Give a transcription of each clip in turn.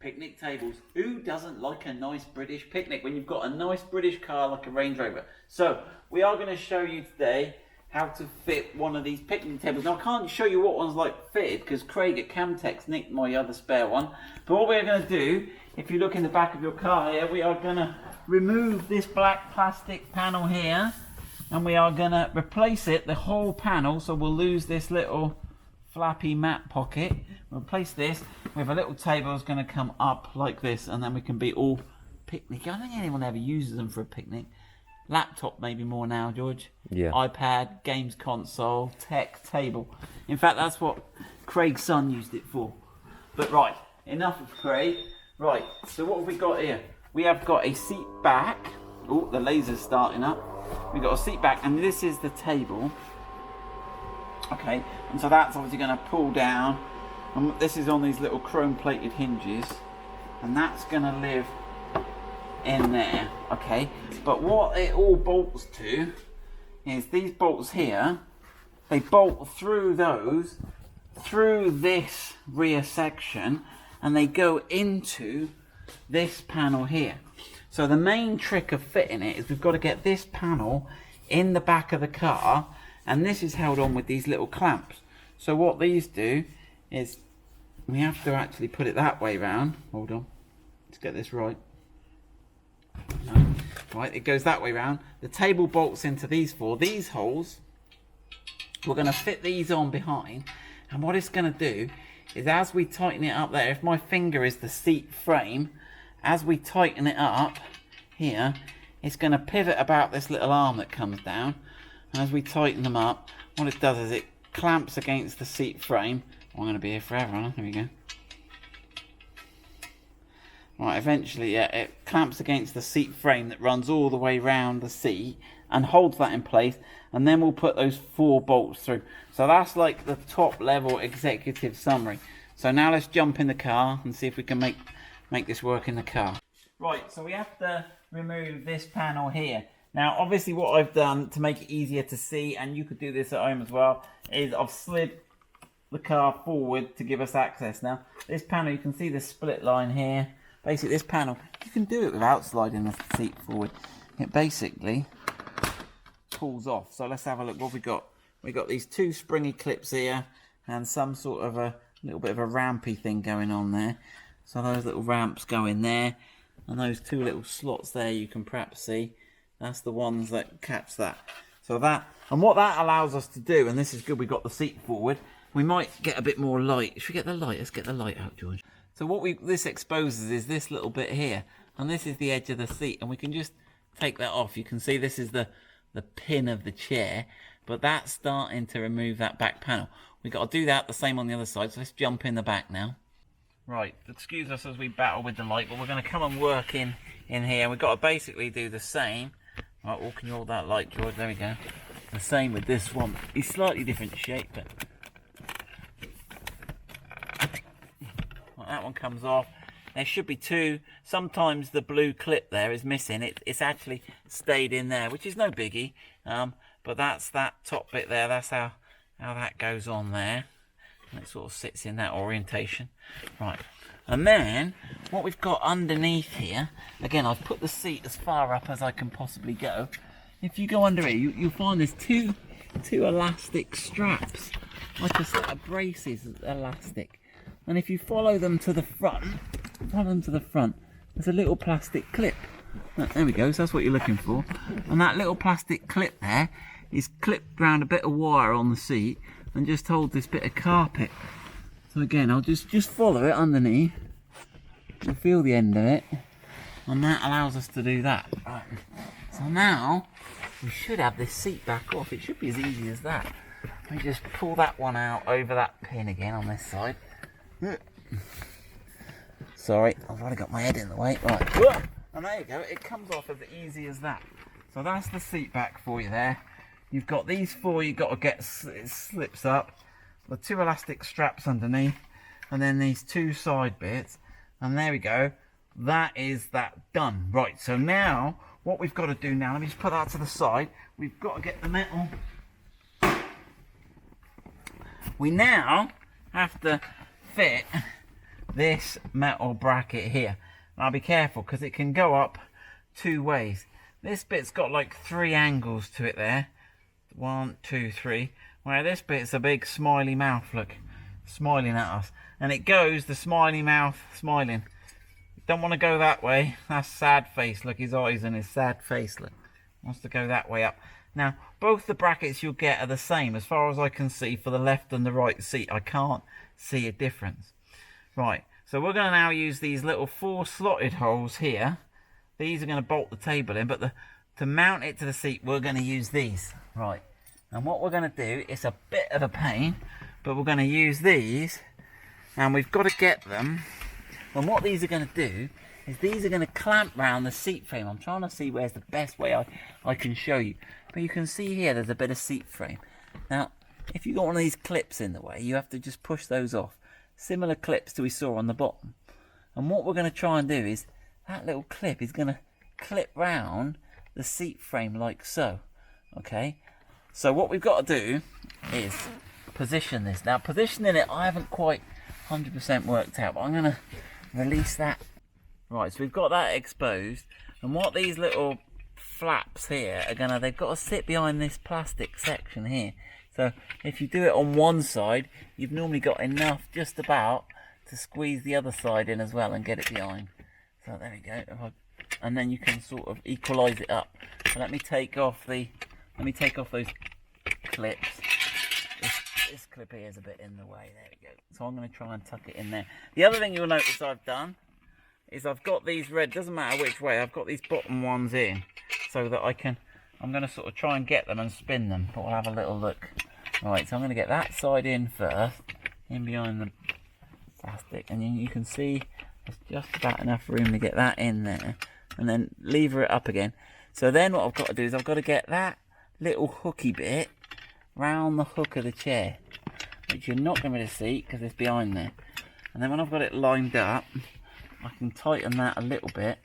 Picnic tables. Who doesn't like a nice British picnic when you've got a nice British car like a Range Rover? So we are going to show you today how to fit one of these picnic tables. Now I can't show you what one's like fitted because Craig at Camtex nicked my other spare one. But what we're going to do, if you look in the back of your car here, we are going to remove this black plastic panel here and we are going to replace it, the whole panel, so we'll lose this little flappy mat pocket. We'll replace this with a little table that's going to come up like this, and then we can be all picnic. I don't think anyone ever uses them for a picnic. Laptop maybe more now, George. Yeah. iPad, games console, tech table. In fact, that's what Craig's son used it for. But right, enough of Craig. Right, so what have we got here? We have got a seat back. Oh, the laser's starting up. We've got a seat back, and this is the table. Okay, and so that's obviously going to pull down, and this is on these little chrome plated hinges, and that's going to live in there. Okay, but what it all bolts to is these bolts here. They bolt through those, through this rear section, and they go into this panel here. So the main trick of fitting it is we've got to get this panel in the back of the car, and this is held on with these little clamps. So what these do is we have to actually put it that way round. Hold on, let's get this right. No. Right, it goes that way round. The table bolts into these these holes. We're going to fit these on behind, and what it's going to do is as we tighten it up there, if my finger is the seat frame, as we tighten it up here, it's going to pivot about this little arm that comes down. And as we tighten them up, what it does is it clamps against the seat frame. Oh, I'm going to be here forever, huh? Here we go. Right, eventually, yeah, it clamps against the seat frame that runs all the way round the seat and holds that in place. And then we'll put those 4 bolts through. So that's like the top level executive summary. So now let's jump in the car and see if we can make this work in the car. Right, so we have to remove this panel here. Now, obviously what I've done to make it easier to see, and you could do this at home as well, is I've slid the car forward to give us access. Now, this panel, you can see the split line here. Basically, this panel, you can do it without sliding the seat forward. It basically pulls off. So let's have a look what we got. We got these 2 springy clips here, and some sort of a little bit of a rampy thing going on there. So those little ramps go in there, and those 2 little slots there you can perhaps see. That's the ones that catch that. So that, and what that allows us to do, and this is good, we got the seat forward, we might get a bit more light. Should we get the light? Let's get the light out, George. So what this exposes is this little bit here, and this is the edge of the seat, and we can just take that off. You can see this is the pin of the chair, but that's starting to remove that back panel. We've got to do that the same on the other side, so let's jump in the back now. Right, excuse us as we battle with the light, but we're going to come and work in here. We've got to basically do the same. Right, walking all that light, George, there we go. The same with this one. It's slightly different shape, but well, that one comes off. There should be 2. Sometimes the blue clip there is missing. It's actually stayed in there, which is no biggie. But that's that top bit there. That's how that goes on there. And it sort of sits in that orientation. Right. And then, what we've got underneath here, again, I've put the seat as far up as I can possibly go. If you go under here, you'll find there's two elastic straps, like a set of braces elastic. And if you follow them to the front, there's a little plastic clip. There we go, so that's what you're looking for. And that little plastic clip there is clipped around a bit of wire on the seat and just holds this bit of carpet. So again, I'll just follow it underneath. You'll feel the end of it. And that allows us to do that. Right. So now, we should have this seat back off. It should be as easy as that. Let me just pull that one out over that pin again on this side. Sorry, I've already got my head in the way. Right. And there you go. It comes off as easy as that. So that's the seat back for you there. You've got these 4 you've got to get, it slips up. The 2 elastic straps underneath, and then these 2 side bits, and there we go. That is that done. Right, so now what we've got to do now, let me just put that to the side. We've got to get the metal. We now have to fit this metal bracket here. Now be careful, because it can go up two ways. This bit's got like 3 angles to it there. 1, 2, 3. Where this bit's a big smiley mouth, look. Smiling at us. And it goes, the smiley mouth, smiling. Don't want to go that way. That's sad face, look, his eyes and his sad face, look. Wants to go that way up. Now, both the brackets you'll get are the same as far as I can see for the left and the right seat. I can't see a difference. Right, so we're going to now use these little 4 slotted holes here. These are going to bolt the table in, but to mount it to the seat, we're going to use these. Right, and what we're going to do, it's a bit of a pain, but we're going to use these, and we've got to get them. And what these are going to do is these are going to clamp round the seat frame. I'm trying to see where's the best way I can show you. But you can see here there's a bit of seat frame. Now, if you've got one of these clips in the way, you have to just push those off. Similar clips to we saw on the bottom. And what we're going to try and do is, that little clip is going to clip round the seat frame like so. Okay? So what we've got to do is position this. Now, positioning it, I haven't quite 100% worked out, but I'm going to release that. Right, so we've got that exposed, and what these little flaps here are gonna, they've got to sit behind this plastic section here. So if you do it on one side, you've normally got enough just about to squeeze the other side in as well and get it behind. So there we go. And then you can sort of equalize it up. So let me take off those clips. This clip here is a bit in the way. There we go. So I'm going to try and tuck it in there. The other thing you'll notice I've done is I've got these red, doesn't matter which way, I've got these bottom ones in so that I'm going to sort of try and get them and spin them, but we'll have a little look. Right, so I'm going to get that side in first, in behind the plastic, and you can see there's just about enough room to get that in there, and then lever it up again. So then what I've got to do is I've got to get that little hooky bit round the hook of the chair, which you're not going to be able to see because it's behind there. And then when I've got it lined up, I can tighten that a little bit.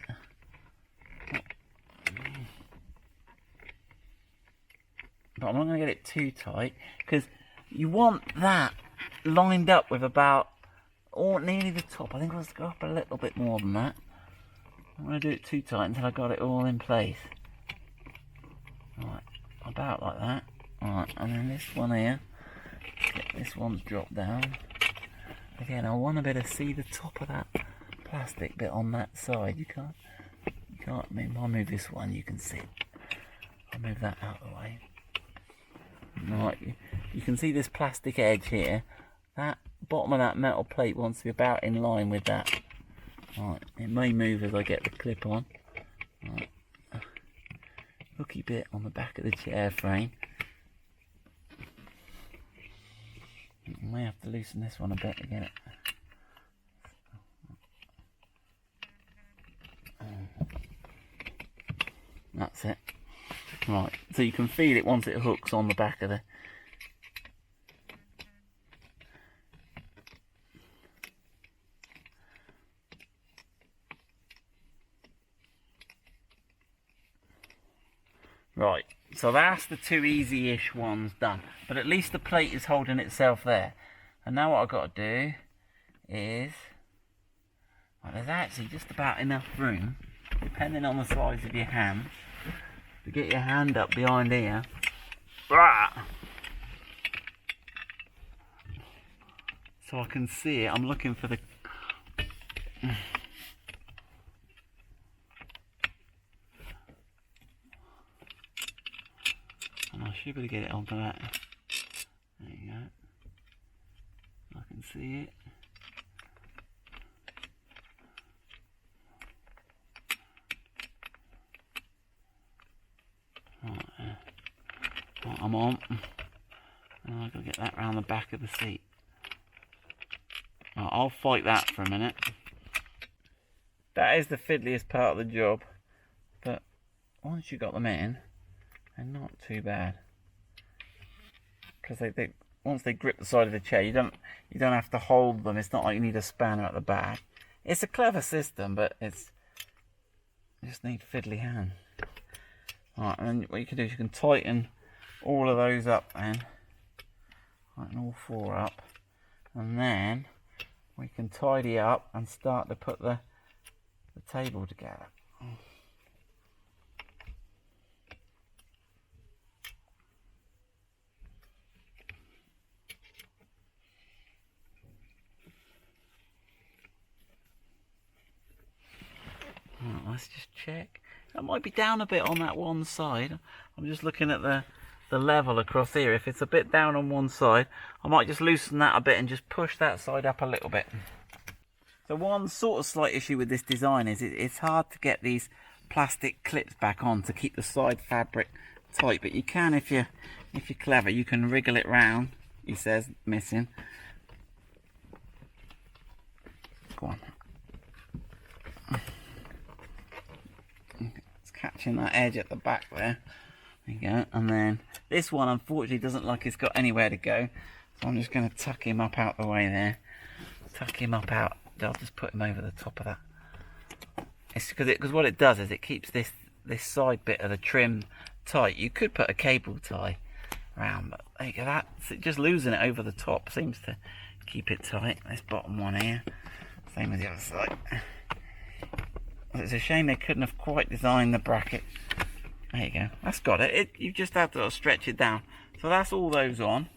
But I'm not going to get it too tight, because you want that lined up with about, or nearly the top. I think let's go up a little bit more than that. I'm going to do it too tight until I got it all in place. Right, about like that. Alright, and then this one here, get this one's dropped down. Again, I want to be able to see the top of that plastic bit on that side. You can't I'll move this one, you can see. I'll move that out of the way. Right, you can see this plastic edge here. That bottom of that metal plate wants to be about in line with that. Right, it may move as I get the clip on. Right, hooky bit on the back of the chair frame. I may have to loosen this one a bit to get it. That's it. Right, so you can feel it once it hooks on the back of the... Right, so that's the 2 easy-ish ones done. But at least the plate is holding itself there. And now what I've got to do is... Well, there's actually just about enough room, depending on the size of your hand, to get your hand up behind here. So I can see it. I'm looking for the... And I should be able to get it onto that. There you go. I can see it. Right, I'm on. And I've got to get that round the back of the seat. Right, I'll fight that for a minute. That is the fiddliest part of the job. But once you've got them in, they're not too bad. Because they once they grip the side of the chair, you don't have to hold them. It's not like you need a spanner at the back. It's a clever system, but you just need fiddly hands. Right, and then what you can do is you can tighten all of those up then. Tighten all 4 up. And then we can tidy up and start to put the table together. Right, let's just check. That might be down a bit on that one side. I'm just looking at the level across here. If it's a bit down on one side, I might just loosen that a bit and just push that side up a little bit. So one sort of slight issue with this design is it's hard to get these plastic clips back on to keep the side fabric tight, but you can if you're clever. You can wriggle it round. He says missing. Go on. It's catching that edge at the back there. There you go. And then this one unfortunately doesn't look like it's got anywhere to go, so I'm just going to tuck him up out the way there. Tuck him up out. I'll just put him over the top of that. It's because what it does is it keeps this side bit of the trim tight. You could put a cable tie around, but there you go. That's just losing it over the top seems to keep it tight. This bottom one here, same with the other side. It's a shame they couldn't have quite designed the bracket. There you go. That's got it. You just have to stretch it down. So that's all those on.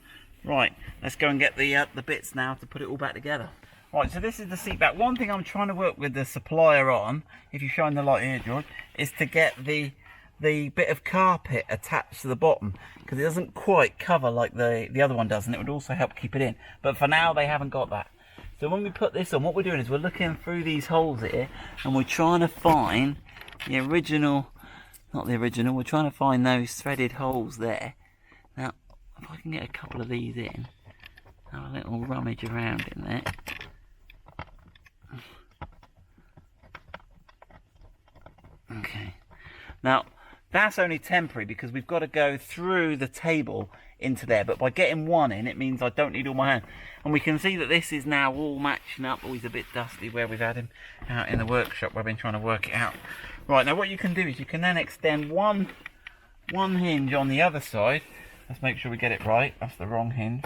Right, let's go and get the bits now to put it all back together. Right, so this is the seat back. One thing I'm trying to work with the supplier on, if you shine the light here, George, is to get the bit of carpet attached to the bottom, because it doesn't quite cover like the other one does, and it would also help keep it in. But for now, they haven't got that. So when we put this on, what we're doing is we're looking through these holes here, and we're trying to find the original, not the original, we're trying to find those threaded holes there. Now, if I can get a couple of these in, have a little rummage around in there. Okay, now that's only temporary because we've got to go through the table into there, but by getting one in it means I don't need all my hand. And we can see that this is now all matching up. Oh, he's a bit dusty where we've had him out in the workshop where I've been trying to work it out. Right, now what you can do is you can then extend one hinge on the other side. Let's make sure we get it right. That's the wrong hinge.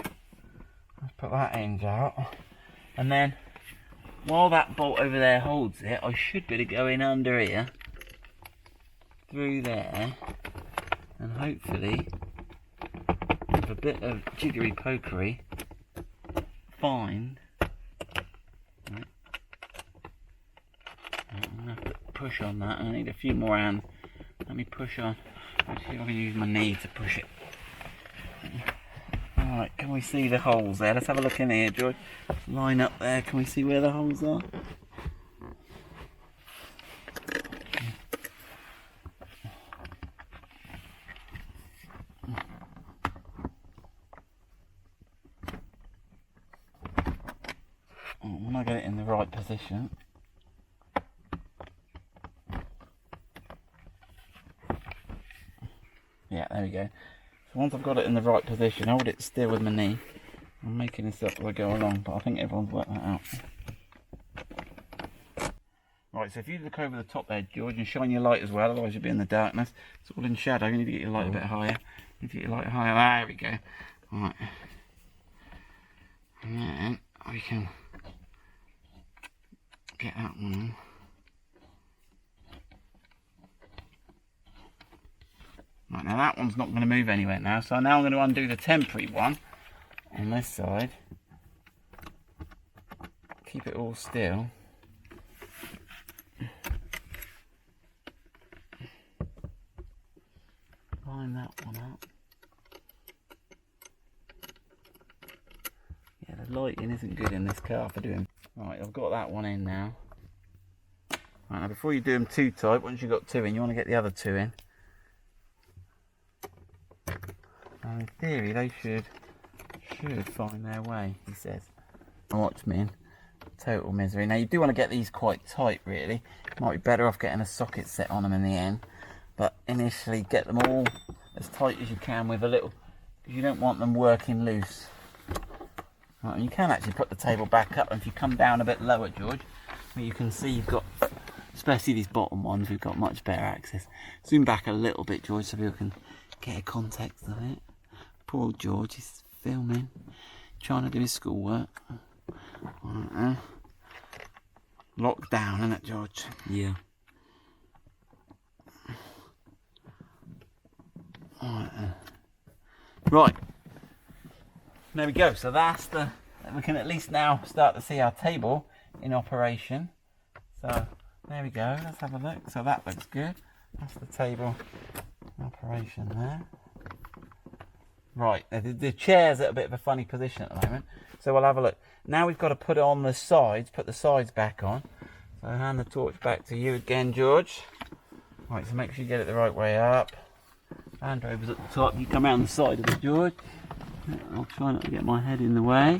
Let's put that hinge out, and then while that bolt over there holds it, I should be able to go in under here through there, and hopefully with a bit of jiggery pokery find, right. I'm going to have to push on that. I need a few more hands. Let me push on. Let's see if I can use my knee to push it. Alright, can we see the holes there? Let's have a look in here, George. Line up there, can we see where the holes are? When I get it in the right position, yeah, there we go. So once I've got it in the right position, hold it still with my knee. I'm making this up as I go along, but I think everyone's worked that out. Right, so if you look over the top there, George, and shine your light as well, otherwise you'll be in the darkness. It's all in shadow. You need to get your light a bit higher. You need to get your light higher. There we go. Right. And then we can get that one on. Right, now that one's not going to move anywhere now, so now I'm going to undo the temporary one on this side. Keep it all still. Line that one up. Yeah, the lighting isn't good in this car for doing. Right, I've got that one in now. Right, now before you do them too tight, once you've got two in, you want to get the other two in. Now in theory, they should find their way, he says. And watch me in total misery. Now you do want to get these quite tight, really. Might be better off getting a socket set on them in the end. But initially, get them all as tight as you can with a little, because you don't want them working loose. Right, and you can actually put the table back up, and if you come down a bit lower, George, where you can see you've got, especially these bottom ones, we've got much better access. Zoom back a little bit, George, so people can get a context of it. Poor old George, he's filming, trying to do his schoolwork. Locked down, isn't it, George? Yeah. Right. There we go. So that's the. We can at least now start to see our table in operation. So there we go. Let's have a look. So that looks good. That's the table in operation there. Right. The chair's at a bit of a funny position at the moment. So we'll have a look. Now we've got to put it on the sides. Put the sides back on. So hand the torch back to you again, George. Right. So make sure you get it the right way up. Land Rover's at the top. You come around the side of it, George. I'll try not to get my head in the way.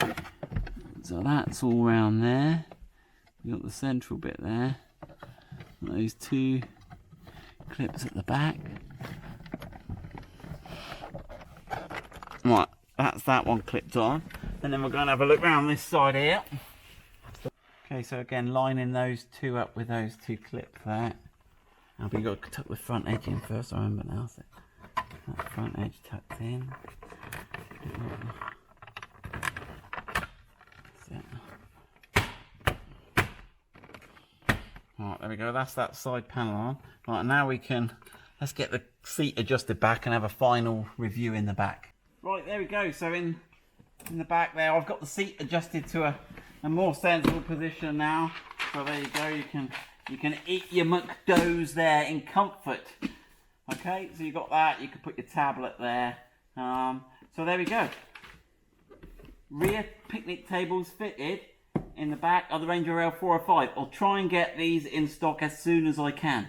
So that's all round there. We've got the central bit there. Those two clips at the back. Right, that's that one clipped on. And then we're going to have a look round this side here. Okay, so again, lining those two up with those two clips there. Now we've got to tuck the front edge in first, I remember now. So that front edge tucked in. Right, there we go, that's that side panel on. Right, now let's get the seat adjusted back and have a final review in the back. Right, there we go, so in the back there, I've got the seat adjusted to a more sensible position now. So there you go, you can eat your McDoes there in comfort. Okay, so you got that, you can put your tablet there. So there we go. Rear picnic tables fitted in the back of the Range Rover L405. I'll try and get these in stock as soon as I can.